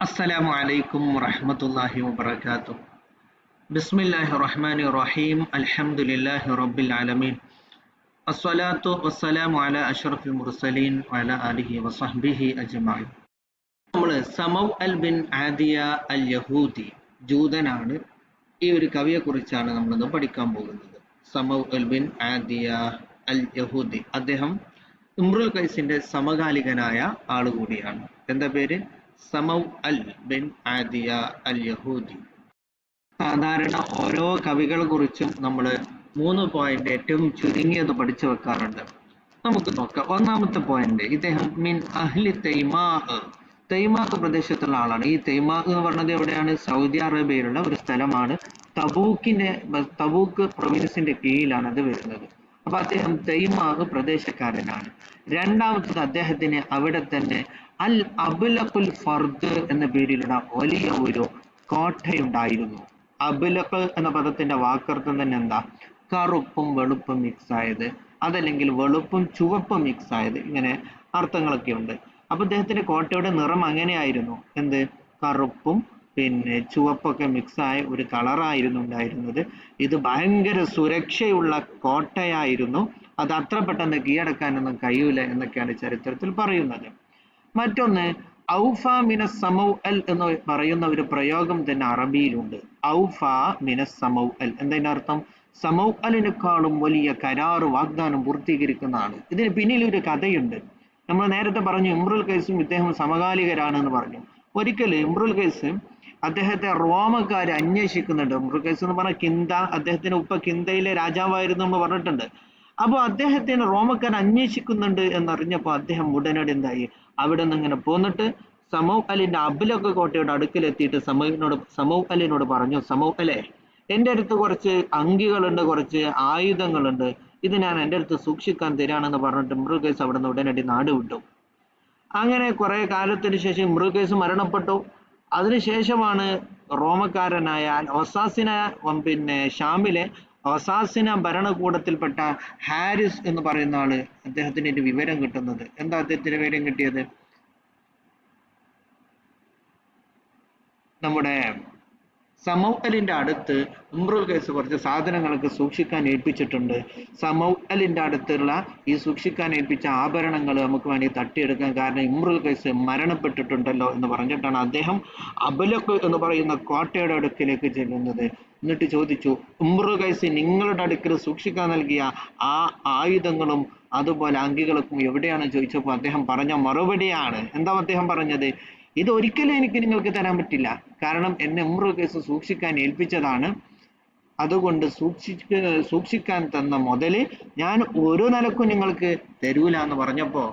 السلام عليكم ورحمة الله وبركاته. بسم الله الرحمن الرحيم. الحمد لله رب العالمين. الصلاة والسلام على أشرف المرسلين وعلى آله وصحبه أجمعين. നമ്മൾ സമൗ അൽ ബിൻ ആദിയ അൽ യഹൂദി ജൂതനാണ്. ഈ ഒരു കവിയെക്കുറിച്ചാണ് നമ്മളിന്ന് പഠിക്കാൻ പോകുന്നത്. സമൗ അൽ ബിൻ ആദിയ അൽ യഹൂദി, അദ്ദേഹം ഇമ്രുൽ ഖൈസിന്റെ സമകാലികനായ ആളുകൂടിയാണ്. എന്താ പേര്? സമൗ അൽ ബിൻ ആദിയ അൽ യഹൂദി. സാധാരണ ഓരോ കവികളെ കുറിച്ചും നമ്മൾ 3 പോയിന്റ് ഏറ്റവും ചുരുങ്ങിയത് പഠിച്ചു വെക്കാറുണ്ട്. നമുക്ക് നോക്കാം. ഒന്നാമത്തെ പോയിന്റ്, ഇദ്ദേഹം മിൻ അഹ്ലി തൈമാ പ്രദേശത്തുള്ള ആളാണ്. ഈ തൈമാ എന്ന് പറഞ്ഞത് എവിടെയാണ്? സൗദി അറേബ്യയിലുള്ള ഒരു സ്ഥലമാണ്. തബൂക്ക് പ്രൊവിൻസിന്റെ കീഴിലാണ് അത് വരുന്നത്. അപ്പൊ അദ്ദേഹം തൈമാ പ്രദേശക്കാരനാണ്. രണ്ടാമത്തത്, അദ്ദേഹത്തിന് അവിടെ തന്നെ അൽ അബ്ലഖുൽ ഫർദ് എന്ന പേരിലുള്ള വലിയ ഒരു കോട്ടയുണ്ടായിരുന്നു. അബ്ലഖ് എന്ന പദത്തിന്റെ വാക്കർത്ഥം തന്നെ എന്താ? കറുപ്പും വെളുപ്പും മിക്സ് ആയത്, അതല്ലെങ്കിൽ വെളുപ്പും ചുവപ്പും മിക്സ് ആയത്, ഇങ്ങനെ അർത്ഥങ്ങളൊക്കെ ഉണ്ട്. അപ്പൊ അദ്ദേഹത്തിന്റെ കോട്ടയുടെ നിറം അങ്ങനെയായിരുന്നു. എന്ത്? കറുപ്പും ചുവപ്പൊക്കെ മിക്സ് ആയ ഒരു കളറായിരുന്നു ഉണ്ടായിരുന്നത്. ഇത് ഭയങ്കര സുരക്ഷയുള്ള കോട്ടയായിരുന്നു. അത് അത്ര പെട്ടെന്ന് കീഴടക്കാനൊന്നും കഴിയൂല എന്നൊക്കെയാണ് ചരിത്രത്തിൽ പറയുന്നത്. മറ്റൊന്ന്, ഔഫ മിനസ് സമൗ അൽ എന്ന് പറയുന്ന ഒരു പ്രയോഗം തന്നെ അറബിയിലുണ്ട്. ഔഫ മിനസ് സമൗ അൽ എന്നതിന്റെ അർത്ഥം സമൗ അലിനേക്കാളും വലിയ കരാറ് വാഗ്ദാനം പൂർത്തീകരിക്കുന്നതാണ്. ഇതിന് പിന്നിൽ ഒരു കഥയുണ്ട്. നമ്മൾ നേരത്തെ പറഞ്ഞു ഇമ്രുൽ ഖൈസും ഇദ്ദേഹം സമകാലികരാണെന്ന് പറഞ്ഞു. ഒരിക്കൽ ഇമ്രുൽ ഖൈസ് അദ്ദേഹത്തെ റോമക്കാർ അന്വേഷിക്കുന്നുണ്ട്. ഇമ്രുൽ ഖൈസ് എന്ന് പറഞ്ഞ കിന്ദ, അദ്ദേഹത്തിന്റെ ഉപ്പ കിന്ദയിലെ രാജാവായിരുന്നു എന്ന് പറഞ്ഞിട്ടുണ്ട്. അപ്പോൾ അദ്ദേഹത്തിന് റോമക്കാർ അന്വേഷിക്കുന്നുണ്ട് എന്നറിഞ്ഞപ്പോൾ അദ്ദേഹം ഉടനടി എന്തായി? അവിടെ നിന്ന് ഇങ്ങനെ പോന്നിട്ട് സമൗ അലിന്റെ അബ്ലഖ് കോട്ടയുടെ അടുക്കലെത്തിയിട്ട് സമൗ അലിനോട് പറഞ്ഞു, സമൗ അലെ, എൻ്റെ അടുത്ത് കുറച്ച് അങ്കികളുണ്ട്, കുറച്ച് ആയുധങ്ങളുണ്ട്, ഇത് ഞാൻ എൻ്റെ അടുത്ത് സൂക്ഷിക്കാൻ തരാണെന്ന് പറഞ്ഞിട്ട് ഇമ്രുൽ ഖൈസ് അവിടെ നിന്ന് ഉടനടി നാട് വിട്ടു. അങ്ങനെ കുറെ കാലത്തിന് ശേഷം ഇമ്രുൽ ഖൈസ് മരണപ്പെട്ടു. അതിനുശേഷമാണ് റോമക്കാരനായ ഒസാസിന, ഷാമിലെ ഒസാസിന ഭരണകൂടത്തിൽപ്പെട്ട ഹാരിസ് എന്ന് പറയുന്ന ആള് അദ്ദേഹത്തിന് ഒരു വിവരം കിട്ടുന്നത്. എന്താ അദ്ദേഹത്തിന് വിവരം കിട്ടിയത്? നമ്മുടെ സമൗ അലിന്റെ അടുത്ത് ഇമ്രുൽ ഖൈസ് കുറച്ച് സാധനങ്ങളൊക്കെ സൂക്ഷിക്കാൻ ഏൽപ്പിച്ചിട്ടുണ്ട്. സമൗ അലിന്റെ അടുത്തുള്ള ഈ സൂക്ഷിക്കാൻ ഏൽപ്പിച്ച ആഭരണങ്ങൾ നമുക്ക് വേണമെങ്കിൽ തട്ടിയെടുക്കാൻ, കാരണം ഇമ്രുൽ ഖൈസ് മരണപ്പെട്ടിട്ടുണ്ടല്ലോ എന്ന് പറഞ്ഞിട്ടാണ് അദ്ദേഹം അബ്ലഖ് എന്ന് പറയുന്ന കോട്ടയുടെ അടുക്കിലേക്ക് ചെല്ലുന്നത്. എന്നിട്ട് ചോദിച്ചു, ഇമ്രുൽ ഖൈസ്, നിങ്ങളുടെ അടുക്കൽ സൂക്ഷിക്കാൻ നൽകിയ ആ ആയുധങ്ങളും അതുപോലെ അങ്കികളൊക്കെ എവിടെയാണെന്ന് ചോദിച്ചപ്പോൾ അദ്ദേഹം പറഞ്ഞ മറുപടിയാണ്. എന്താ അദ്ദേഹം പറഞ്ഞത്? ഇത് ഒരിക്കലും എനിക്ക് നിങ്ങൾക്ക് തരാൻ പറ്റില്ല, കാരണം എന്നെ ഇമ്രുൽ ഖൈസ് സൂക്ഷിക്കാൻ ഏൽപ്പിച്ചതാണ്. അതുകൊണ്ട് സൂക്ഷിക്കാൻ തന്ന മുതല് ഞാൻ ഒരു നിലക്കും നിങ്ങൾക്ക് തരൂല എന്ന് പറഞ്ഞപ്പോ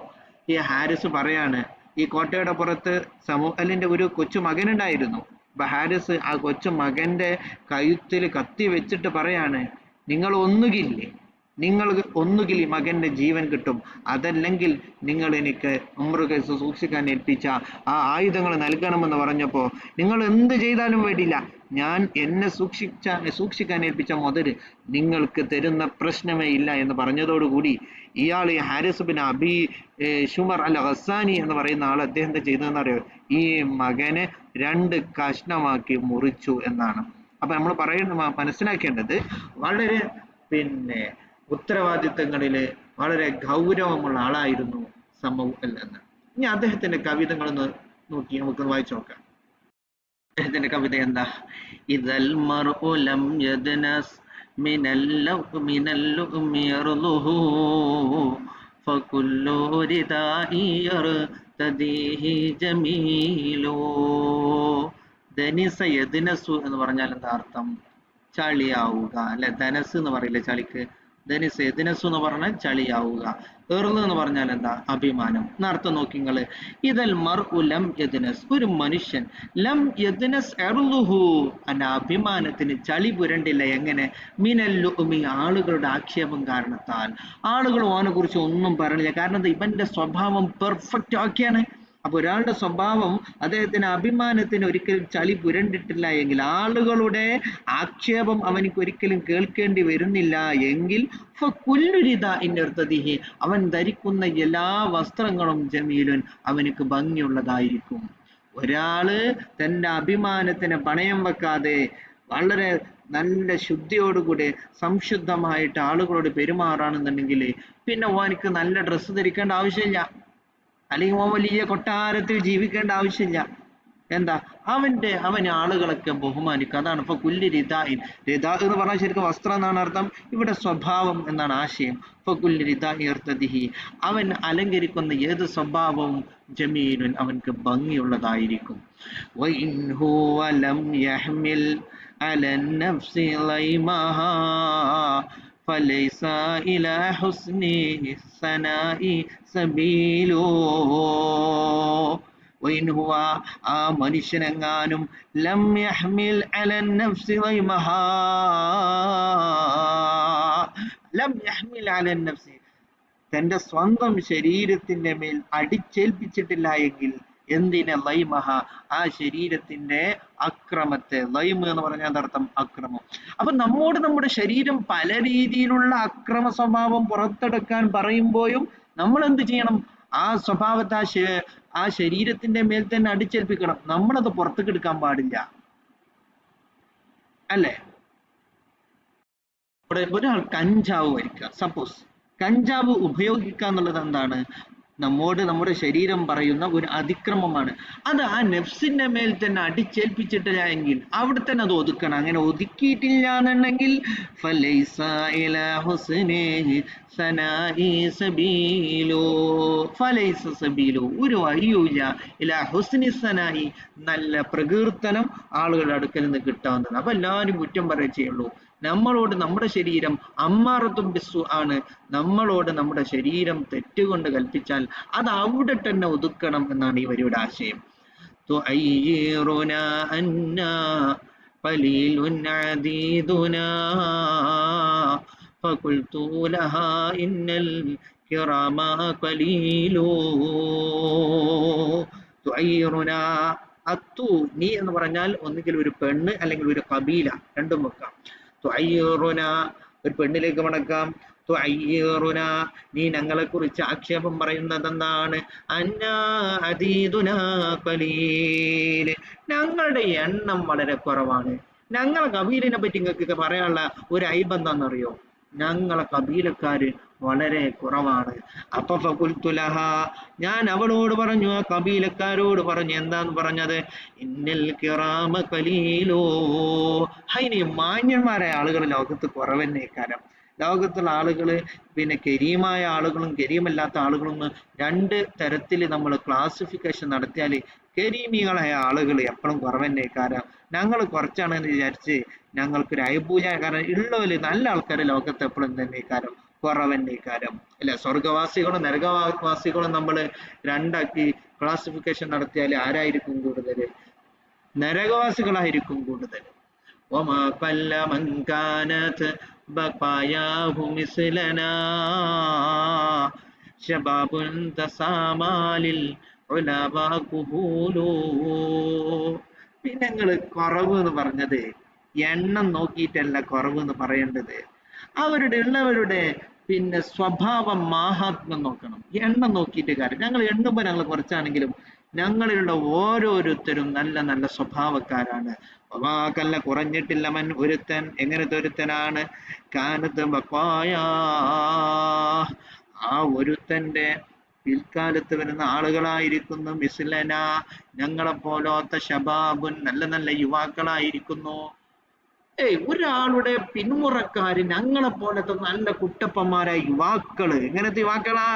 ഈ ഹാരിസ് പറയാണ്, ഈ കോട്ടയുടെ പുറത്ത് സമൗ അലിന്റെ ഒരു കൊച്ചു മകനുണ്ടായിരുന്നു. അപ്പൊ ഹാരിസ് ആ കൊച്ചു മകന്റെ കഴുത്തിൽ കത്തി വെച്ചിട്ട് പറയാണ്, നിങ്ങൾക്ക് ഒന്നുകിൽ ഈ മകന്റെ ജീവൻ കിട്ടും, അതല്ലെങ്കിൽ നിങ്ങൾ എനിക്ക് ഇമ്രുൽ ഖൈസ് സൂക്ഷിക്കാൻ ഏൽപ്പിച്ച ആ ആയുധങ്ങൾ നൽകണമെന്ന് പറഞ്ഞപ്പോ, നിങ്ങൾ എന്ത് ചെയ്താലും വേണ്ടിയില്ല, ഞാൻ എന്നെ സൂക്ഷിക്കാൻ ഏൽപ്പിച്ച മുതല് നിങ്ങൾക്ക് തരുന്ന പ്രശ്നമേ ഇല്ല എന്ന് പറഞ്ഞതോടുകൂടി ഇയാൾ, ഈ ഹാരിസ് ബിൻ അബി ഷുമർ അൽ ഖസാനി എന്ന് പറയുന്ന ആൾ, അദ്ദേഹം എന്താ ചെയ്തതെന്ന് അറിയോ? ഈ മകനെ 2 കഷ്ണമാക്കി മുറിച്ചു എന്നാണ്. അപ്പൊ നമ്മൾ മനസ്സിലാക്കേണ്ടത് വളരെ ഉത്തരവാദിത്തങ്ങളില് വളരെ ഗൗരവമുള്ള ആളായിരുന്നു സമൗ അൽ എന്ന്. ഇനി അദ്ദേഹത്തിന്റെ കവിതകളൊന്ന് നോക്കി നമുക്ക് വായിച്ചു നോക്കാം. അദ്ദേഹത്തിന്റെ കവിത എന്താ? ഇദൽ മർഉ ലം യദ്നസ് മിനൽ ലുഅ്മി യർളുഹു ഫകുല്ലു റിദാഇ യർതദിഹി ജമീലു. ദനിസ യദ്നസു എന്ന് പറഞ്ഞാൽ എന്താ അർത്ഥം? ചളിയാവുക അല്ലെ? ധനസ് എന്ന് പറയില്ലേ ചളിക്ക്? ധനിസ് യദ്നസു എന്ന് പറഞ്ഞാൽ ചളിയാവുക. എർള് എന്ന് പറഞ്ഞാൽ എന്താ? അഭിമാനം എന്നർത്ഥം. നോക്കിങ്ങള്, ഇദൽ മർഉ ലം യദ്നസ്, ഒരു മനുഷ്യൻ, ലം യദ്നസ് എർളുഹു, അന്റെ അഭിമാനത്തിന് ചളി പുരണ്ടില്ല. എങ്ങനെ? മിനൽ ലുഅ്മി, ആളുകളുടെ ആക്ഷേപം കാരണത്താൽ. ആളുകൾ ഓനെ കുറിച്ച് ഒന്നും പറഞ്ഞില്ല, കാരണം ഇവന്റെ സ്വഭാവം പെർഫെക്റ്റ് ആക്കിയാണ്. അപ്പൊ ഒരാളുടെ സ്വഭാവം, അദ്ദേഹത്തിന് അഭിമാനത്തിന് ഒരിക്കലും ചളി പുരണ്ടിട്ടില്ല എങ്കിൽ, ആളുകളുടെ ആക്ഷേപം അവനിക്ക് ഒരിക്കലും കേൾക്കേണ്ടി വരുന്നില്ല എങ്കിൽ, അവൻ ധരിക്കുന്ന എല്ലാ വസ്ത്രങ്ങളും ജമീലുൻ, അവനിക്ക് ഭംഗിയുള്ളതായിരിക്കും. ഒരാള് തൻ്റെ അഭിമാനത്തിന് പണയം വെക്കാതെ വളരെ നല്ല ശുദ്ധിയോടുകൂടി സംശുദ്ധമായിട്ട് ആളുകളോട് പെരുമാറാണെന്നുണ്ടെങ്കിൽ പിന്നെ ഓനിക്ക് നല്ല ഡ്രസ്സ് ധരിക്കേണ്ട ആവശ്യമില്ല, അല്ലെങ്കിൽ ഓൻ വലിയ കൊട്ടാരത്തിൽ ജീവിക്കേണ്ട ആവശ്യമില്ല. എന്താ അവന് ആളുകളൊക്കെ ബഹുമാനിക്കും. അതാണ് ഇപ്പൊ കുല്ലി റിദാഇൻ. റിദാ എന്ന് പറഞ്ഞാൽ ശരിക്കും വസ്ത്രം എന്നാണ് അർത്ഥം, ഇവിടെ സ്വഭാവം എന്നാണ് ആശയം. ഇപ്പൊ കുല്ലി റിദാഇ ഇർതദിഹി, അവൻ അലങ്കരിക്കുന്ന ഏത് സ്വഭാവവും ജമീലുൻ, അവൻക്ക് ഭംഗിയുള്ളതായിരിക്കും. വഇൻ ഹുവ ലം യഹ്മിൽ അലൻ നഫ്സി ലൈമഹാ ഫലൈസ ഇലാ ഹുസ്നി സനാഇ സബീലോ. വൈൻഹുവ, ആ മനുഷ്യനെങ്ങാനും ലം യഹ്മിൽ അലൻ നഫ്സി ലൈമഹാ, ലം യഹ്മിൽ അലൻ നഫ്സി, തന്റെ സ്വന്തം ശരീരത്തിന്റെ മേൽ അടിച്ചേൽപ്പിച്ചിട്ടില്ല എങ്കിൽ എന്തിനെ ലൈമഹ, ആ ശരീരത്തിന്റെ അക്രമത്തെ. ലൈമ് എന്ന് പറഞ്ഞാൽ അർത്ഥം അക്രമം. അപ്പൊ നമ്മുടെ ശരീരം പല രീതിയിലുള്ള അക്രമ സ്വഭാവം പുറത്തെടുക്കാൻ പറയുമ്പോഴും നമ്മൾ എന്ത് ചെയ്യണം? ആ സ്വഭാവത്തെ ആ ശരീരത്തിന്റെ മേൽ തന്നെ അടിച്ചേൽപ്പിക്കണം. നമ്മളത് പുറത്തേക്ക് എടുക്കാൻ പാടില്ല, അല്ലേ? ഒരാൾ കഞ്ചാവ് വലിക്കുക, സപ്പോസ് കഞ്ചാവ് ഉപയോഗിക്കുക എന്നുള്ളത് എന്താണ്? നമ്മുടെ ശരീരം പറയുന്ന ഒരു അതിക്രമമാണ്. അത് ആ നെഫ്സിന്റെ മേൽ തന്നെ അടിച്ചേൽപ്പിച്ചിട്ടില്ല എങ്കിൽ അവിടെ തന്നെ അത് ഒതുക്കണം. അങ്ങനെ ഒതുക്കിയിട്ടില്ല എന്നുണ്ടെങ്കിൽ ഫലൈസ ഇലാ ഹുസ്നിഹി സനാഇ സബീലു, ഫലൈസ സബീലു, ഒരു വഴിയുമില്ല ഇലാ ഹുസ്നി സനാഇ, നല്ല പ്രകീർത്തനം ആളുകളുടെ അടുക്കൽ നിന്ന് കിട്ടാവുന്നതാണ്. അപ്പൊ എല്ലാവരും കുറ്റം പറയുകയേ ചെയ്യുള്ളൂ. നമ്മളോട് നമ്മുടെ ശരീരം അമ്മാറത്തും ബിസ്സു ആണ്. നമ്മളോട് നമ്മുടെ ശരീരം തെറ്റുകൊണ്ട് കൽപ്പിച്ചാൽ അത് അവിടെ തന്നെ ഒതുക്കണം എന്നാണ് ഈ വരിയുടെ ആശയം. തുഅയ്യിറുനാ അന്നാ ഖലീലുൻ അദീദുനാ ഫഖുൽതു ലഹാ ഇന്നൽ കിറാമ ഖലീലൂ. തുഅയ്യിറുനാ, അത്തു, നീ എന്ന് പറഞ്ഞാൽ ഒന്നുകിൽ ഒരു പെണ്ണ് അല്ലെങ്കിൽ ഒരു കബീല, രണ്ടും വെക്കാം. തുഅയ്യിറുന, ഒരു പെണ്ണിലേക്ക് മടക്കാം. തുഅയ്യിറുന, നീ ഞങ്ങളെ കുറിച്ച് ആക്ഷേപം പറയുന്നത് എന്താണ്? അന്നാ അദീദുനാ ഖലീൽ, ഞങ്ങളുടെ എണ്ണം വളരെ കുറവാണ്. ഞങ്ങളെ കബീലിനെ പറ്റി നിങ്ങൾക്ക് പറയാനുള്ള ഒരു ഐബ് എന്താണെന്നറിയോ? ഞങ്ങളെ കബീലക്കാര് വളരെ കുറവാണ്. അപ്പൊ ഫഖുൽതു ലഹാ, ഞാൻ അവളോട് പറഞ്ഞു, ആ കബീലക്കാരോട് പറഞ്ഞു. എന്താന്ന് പറഞ്ഞത്? ഇന്നൽ കിറാമ ഖലീലോ, ഹൈനി, മാന്യന്മാരായ ആളുകൾ ലോകത്ത് കുറവന്നേക്കാരം. ലോകത്തുള്ള ആളുകള് പിന്നെ കരീമായ ആളുകളും കരീമല്ലാത്ത ആളുകളും രണ്ട് തരത്തിൽ നമ്മൾ ക്ലാസിഫിക്കേഷൻ നടത്തിയാൽ കരീമികളായ ആളുകൾ എപ്പോഴും കുറവന്നേക്കാരം. ഞങ്ങൾ കുറച്ചാണെന്ന് വിചാരിച്ച് ഞങ്ങൾക്കൊരു അയബൂല, കാരണം ഉള്ളവര് നല്ല ആൾക്കാർ ലോകത്ത് എപ്പോഴും തന്നെക്കാരം കുറവന്നേക്കാരം, അല്ലെ? സ്വർഗവാസികളും നരകവാസികളും നമ്മൾ രണ്ടാക്കി ക്ലാസിഫിക്കേഷൻ നടത്തിയാൽ ആരായിരിക്കും കൂടുതൽ? നരകവാസികളായിരിക്കും കൂടുതൽ. وما قل من كانت بقاياه مثلنا شباب تسامى للعلا كهول. പിന്നെ നിങ്ങൾ കുറവ് എന്ന് പറഞ്ഞത് എണ്ണം നോക്കിയിട്ടല്ല കുറവ് എന്ന് പറയേണ്ടത്. ഉള്ളവരുടെ പിന്നെ സ്വഭാവം മാഹാത്മ്യം നോക്കണം, എണ്ണം നോക്കിയിട്ട് കാര്യം. ഞങ്ങൾ എണ്ണുമ്പോൾ ഞങ്ങൾ കുറച്ചാണെങ്കിലും ഞങ്ങളിലുള്ള ഓരോരുത്തരും നല്ല നല്ല സ്വഭാവക്കാരാണ്. ഒമാക്കല്ല, കുറഞ്ഞിട്ടില്ല, മൻ, ഒരുത്തൻ. എങ്ങനത്തെ ഒരുത്തനാണ്? കാനത്ത് ബഖായ, ആ ഒരുത്തന്റെ പിൽക്കാലത്ത് വരുന്ന ആളുകളായിരിക്കുന്നു മിസ്ലന, ഞങ്ങളെ പോലത്തെ ശബാബുൻ, നല്ല നല്ല യുവാക്കളായിരിക്കുന്നു. ഒരാളുടെ പിന്മുറക്കാര് ഞങ്ങളെ പോലത്തെ നല്ല കുട്ടപ്പന്മാരായ യുവാക്കള്. എങ്ങനത്തെ യുവാക്കളാ?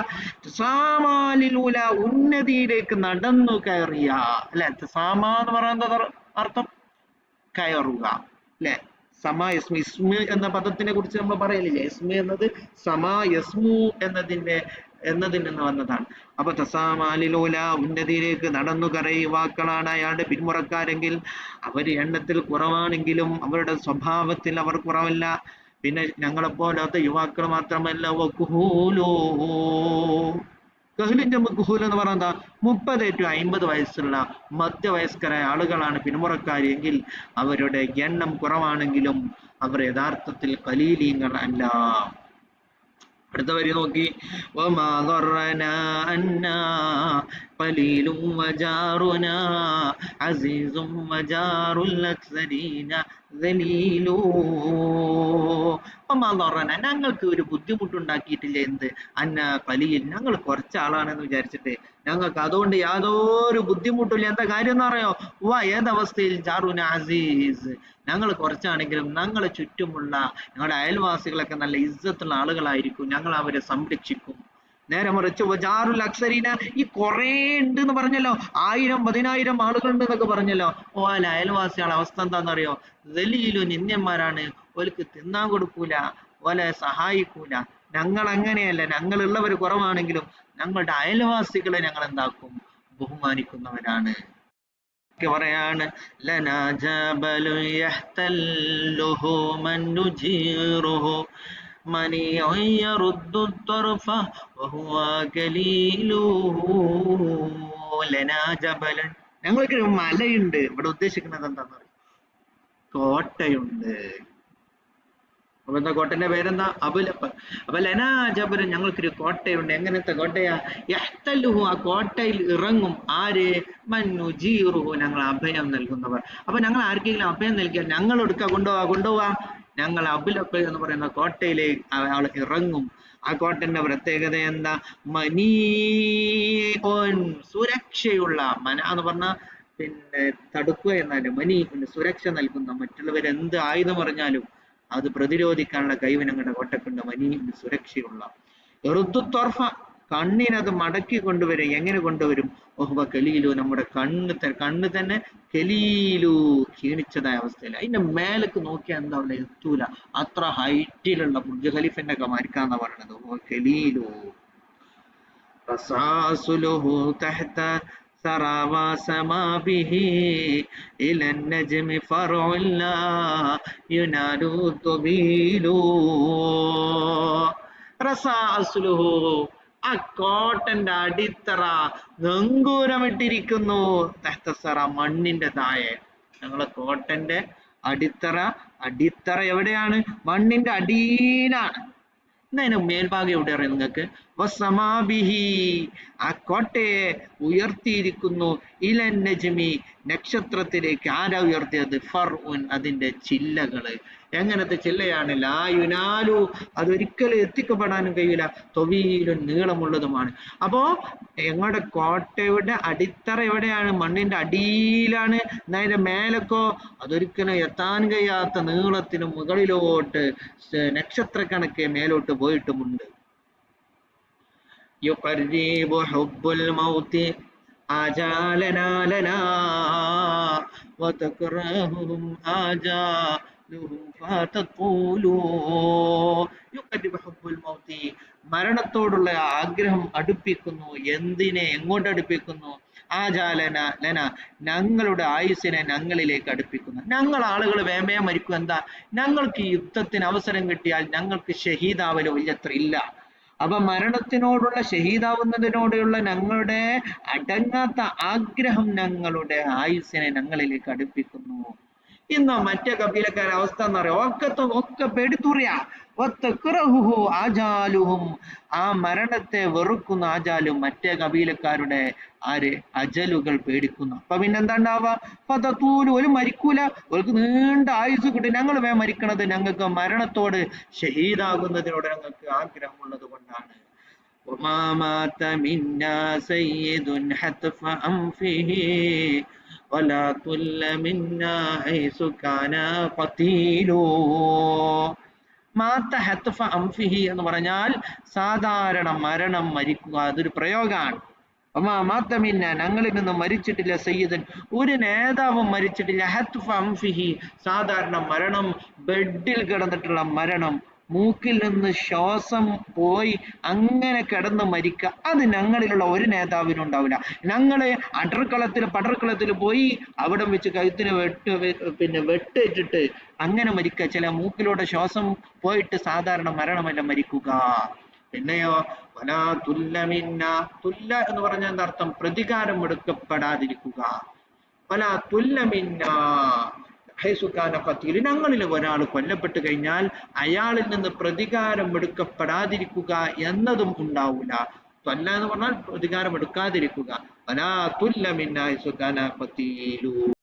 സാമാലിലൂല, ഉന്നതിയിലേക്ക് നടന്നു കയറിയ, അല്ലെ? സാമ എന്ന് പറയുന്നത് അർത്ഥം കയറുക, അല്ലെ? സമ യസ്മു, ഇസ്മു എന്ന പദത്തിനെ കുറിച്ച് നമ്മൾ പറയലില്ലേ? ഇസ്മു എന്നത് സമ യസ്മു എന്നതിൽ നിന്ന് വന്നതാണ്. അപ്പൊ തസാമാലിലൂല, ഉന്നതിയിലേക്ക് നടന്നു കയറിയ യുവാക്കളാണ് അയാളുടെ പിന്മുറക്കാരെങ്കിൽ അവർ എണ്ണത്തിൽ കുറവാണെങ്കിലും അവരുടെ സ്വഭാവത്തിൽ അവർ കുറവല്ല. പിന്നെ ഞങ്ങളെപ്പോലത്തെ യുവാക്കൾ മാത്രമല്ല, വകുഹൂലോ, കഹ്ലിന്റെ കുഹൂൽ എന്ന് പറഞ്ഞാൽ 30 to 50 വയസ്സുള്ള മധ്യവയസ്കരായ ആളുകളാണ് പിന്മുറക്കാർ എങ്കിൽ അവരുടെ എണ്ണം കുറവാണെങ്കിലും അവർ യഥാർത്ഥത്തിൽ ഖലീലീങ്ങൾ അല്ല. അടുത്ത വരി നോക്കി, വമാ ضرنا أنا قليل وجارنا عزيز وجار الأكثرين ذليل. വമാ ضرنا, ഞങ്ങൾക്ക് ഒരു ബുദ്ധിമുട്ടുണ്ടാക്കിയിട്ടില്ല. എന്ത്? അന്ന ഖലീൽ, ഞങ്ങൾ കുറച്ചാളാണെന്ന് വിചാരിച്ചിട്ട് ഞങ്ങൾക്ക് അതുകൊണ്ട് യാതൊരു ബുദ്ധിമുട്ടില്ല. എന്താ കാര്യം എന്ന് അറിയോ? ഏതവസ്ഥയിൽ? ജാറുന അസീസ്, ഞങ്ങൾ കുറച്ചാണെങ്കിലും ഞങ്ങളെ ചുറ്റുമുള്ള ഞങ്ങളുടെ അയൽവാസികളൊക്കെ നല്ല ഇസ്സത്തുള്ള ആളുകളായിരിക്കും, ഞങ്ങൾ അവരെ സംരക്ഷിക്കും. നേരെ മറിച്ച് വജാറുൽ അക്സരീന, ഈ കുറേ ഉണ്ട് എന്ന് പറഞ്ഞല്ലോ, 1000 10,000 ആളുകളുണ്ട് എന്നൊക്കെ പറഞ്ഞല്ലോ. അല്ല, അയൽവാസികളുടെ അവസ്ഥ എന്താണെന്നറിയോ? ദലീലു, നിന്ദ്യന്മാരാണ്. ഓൽക്ക് തിന്നാൻ കൊടുക്കൂല, ഓലെ സഹായിക്കൂല. ഞങ്ങൾ അങ്ങനെയല്ല, ഞങ്ങളുള്ളവർ കുറവാണെങ്കിലും ഞങ്ങളുടെ അയൽവാസികളെ ഞങ്ങൾ എന്താക്കും? ബഹുമാനിക്കുന്നവരാണ്. പറയാണ്, ലനാ ജബലു യഹ്തല്ലുഹു മൻ നുജീറുഹു മനിഉൻ യറുദ്ദു ത്വർഫ വഹുവ ഖലീലു. ലനാ ജബലൻ, ഞങ്ങൾക്ക് മലയുണ്ട്. ഇവിടെ ഉദ്ദേശിക്കുന്നത് എന്താണെന്ന് അറിയോ? കോട്ടയുണ്ട്. അപ്പൊ എന്താ കോട്ടന്റെ പേരെന്താ? അബുലഹ്. അപ്പൊ ലനാ ജബലൻ, ഞങ്ങൾക്കൊരു കോട്ടയുണ്ട്. എങ്ങനത്തെ കോട്ടയാ? യഹ്തല്ലുഹു, ആ കോട്ടയിൽ ഇറങ്ങും ആര്? മൻ നുജീറുഹു, ഞങ്ങൾ അഭയം നൽകുന്നവർ. അപ്പൊ ഞങ്ങൾ ആർക്കെങ്കിലും അഭയം നൽകിയാൽ ഞങ്ങൾ എടുക്കുക, കൊണ്ടുപോവാ. ഞങ്ങൾ അബുലഹ് എന്ന് പറയുന്ന കോട്ടയിലേക്ക് ആൾ ഇറങ്ങും. ആ കോട്ടന്റെ പ്രത്യേകത എന്താ? മനീഉൻ, സുരക്ഷയുള്ള. മന എന്ന് പറഞ്ഞ പിന്നെ തടുക്കുക എന്നാല്. മനി, സുരക്ഷ നൽകുന്ന. മറ്റുള്ളവർ എന്ത് ആയുധം പറഞ്ഞാലും അത് പ്രതിരോധിക്കാനുള്ള കഴിവ് ഞങ്ങളുടെ കോട്ടക്കുണ്ട്. മനി, സുരക്ഷയുള്ള. റുദ്ദുത്വർഫ, കണ്ണിനത് മടക്കി കൊണ്ടുവരും. എങ്ങനെ കൊണ്ടുവരും? ഒഹ്വ കലീലു, നമ്മുടെ കണ്ണ് തന്നെ കലീലു, ക്ഷീണിച്ചതായ അവസ്ഥയിൽ. അതിന്റെ മേലേക്ക് നോക്കിയാൽ എന്താ അവിടെ എത്തൂല. അത്ര ഹൈറ്റിലുള്ള ബുർജ് ഖലീഫന്റെ ഒക്കെ മാരിക്കാന്നാ പറയണത്. ഒഹ്വ കലീലു. റസാസുലുഹു തഹ്ത ثرى وسما به إلى النجم فرع لا ينال طويل. റസാസുലുഹു, ആ കോട്ടന്റെ അടിത്തറ നങ്കൂരമിട്ടിരിക്കുന്നു. തഹ്തസറ, മണ്ണിന്റെ താഴെ. ഞങ്ങളെ കോട്ടന്റെ അടിത്തറ എവിടെയാണ്? മണ്ണിന്റെ അടിയിലാണ്. എന്നതിന് മേൽഭാഗം എവിടെ അറിയാം നിങ്ങൾക്ക്? വസമാബിഹി, ആ കോട്ടയെ ഉയർത്തിയിരിക്കുന്നു. ഇലൻ നജ്മി, നക്ഷത്രത്തിലേക്ക്. ആരാ ഉയർത്തിയത്? ഫർഉൻ, അതിന്റെ ചില്ലകള്. എങ്ങനത്തെ ചില്ലയാണ്? ലാ യുനാലു, അതൊരിക്കലും എത്തിക്കപ്പെടാനും കഴിയില്ല. തൊവീലും, നീളമുള്ളതുമാണ്. അപ്പോ ഞങ്ങളുടെ കോട്ടയുടെ അടിത്തറ എവിടെയാണ്? മണ്ണിന്റെ അടിയിലാണ്. എന്നതിന്റെ മേലക്കോ അതൊരിക്കലും എത്താൻ കഴിയാത്ത നീളത്തിന് മുകളിലോട്ട് നക്ഷത്രക്കണക്കെ മേലോട്ട് പോയിട്ടുമുണ്ട്. യുഖർരീബു ഹുബ്ബുൽ മൗതി ആജാലനാ ലനാ വതക്റഹും ആജാലുഹും ഫതഖൂലു. യുഖർരീബു ഹുബ്ബുൽ മൗതി, മരണത്തോടുള്ള ആഗ്രഹം അടുപ്പിക്കുന്നു. എന്തിനെ? എങ്ങോട്ട് അടുപ്പിക്കുന്നു? ആജാലന ലന, ഞങ്ങളുടെ ആയുസ്സിനെ ഞങ്ങളിലേക്ക് അടുപ്പിക്കുന്നു. ഞങ്ങൾ ആളുകൾ വേമേ മരിക്കും. എന്താ? ഞങ്ങൾക്ക് ഈ യുദ്ധത്തിന് അവസരം കിട്ടിയാൽ ഞങ്ങൾക്ക് ഷഹീദാവല് വലിയത്ര ഇല്ല. അപ്പൊ മരണത്തിനോടുള്ള, ഷഹീദാവുന്നതിനോടുള്ള ഞങ്ങളുടെ അടങ്ങാത്ത ആഗ്രഹം ഞങ്ങളുടെ ആയുസ്സിനെ ഞങ്ങളിലേക്ക് അടുപ്പിക്കുന്നു. ഇന്നോ മറ്റേ കബീലക്കാരെ അവസ്ഥ എന്ന് പറയാം, ഒക്കെ പേടിത്തൂറിയ ആജാലുഹും, ആ മരണത്തെ വെറുക്കുന്ന. ആജാലും, മറ്റേ കബീലക്കാരുടെ അജലുകൾ പേടിക്കുന്നു. അപ്പൊ പിന്നെന്താ ഉണ്ടാവുക? ഫതതൂലു, ഒരു മരിക്കൂല, ഓർക്ക് നീണ്ട ആയുസ് കിട്ടും. ഞങ്ങൾ മരിക്കണത് ഞങ്ങൾക്ക് മരണത്തോട്, ഷഹീദാകുന്നതിനോട് ഞങ്ങൾക്ക് ആഗ്രഹമുള്ളത് കൊണ്ടാണ്. وما مات منا سيد حتف أنفه ولا طل منا حيث كان قتيل. മാത്ത ഹത്ഫ അംഫിഹി എന്ന് പറഞ്ഞാൽ സാധാരണ മരണം, മരിക്കുക. അതൊരു പ്രയോഗമാണ്. മാത്തമിന്ന, ഞങ്ങളിൽ നിന്ന് മരിച്ചിട്ടില്ല. സയ്യിദൻ, ഒരു നേതാവും മരിച്ചിട്ടില്ല. ഹത്ഫ അംഫിഹി, സാധാരണ മരണം, ബെഡിൽ കിടന്നിട്ടുള്ള മരണം, മൂക്കിൽ നിന്ന് ശ്വാസം പോയി അങ്ങനെ കിടന്ന് മരിക്കുക, അത് ഞങ്ങളിലുള്ള ഒരു നേതാവിനും ഉണ്ടാവില്ല. ഞങ്ങള് പടർക്കളത്തിൽ പോയി അവിടെ വെച്ച് കഴുത്തിന് വെട്ടിട്ടിട്ട് അങ്ങനെ മരിക്കുക. ചില മൂക്കിലൂടെ ശ്വാസം പോയിട്ട് സാധാരണ മരണമല്ല മരിക്കുക. പിന്നെയോ വലാ തുല്ല മിന്ന, തുല്ല എന്ന് പറഞ്ഞാൽ എന്താ അർത്ഥം? പ്രതികാരം എടുക്കപ്പെടാതിരിക്കുക. വലാ തുല്ല മിന്ന, ഹൈസുഖാന ഖത്തീൽ, ഞങ്ങളിൽ ഒരാൾ കൊല്ലപ്പെട്ട് കഴിഞ്ഞാൽ അയാളിൽ നിന്ന് പ്രതികാരം എടുക്കപ്പെടാതിരിക്കുക എന്നതും ഉണ്ടാവില്ല. ത്വല്ല എന്ന് പറഞ്ഞാൽ പ്രതികാരം എടുക്കാതിരിക്കുക. വലാ തുല്ല മിൻ ഹൈസുഖാന ഖത്തീലു,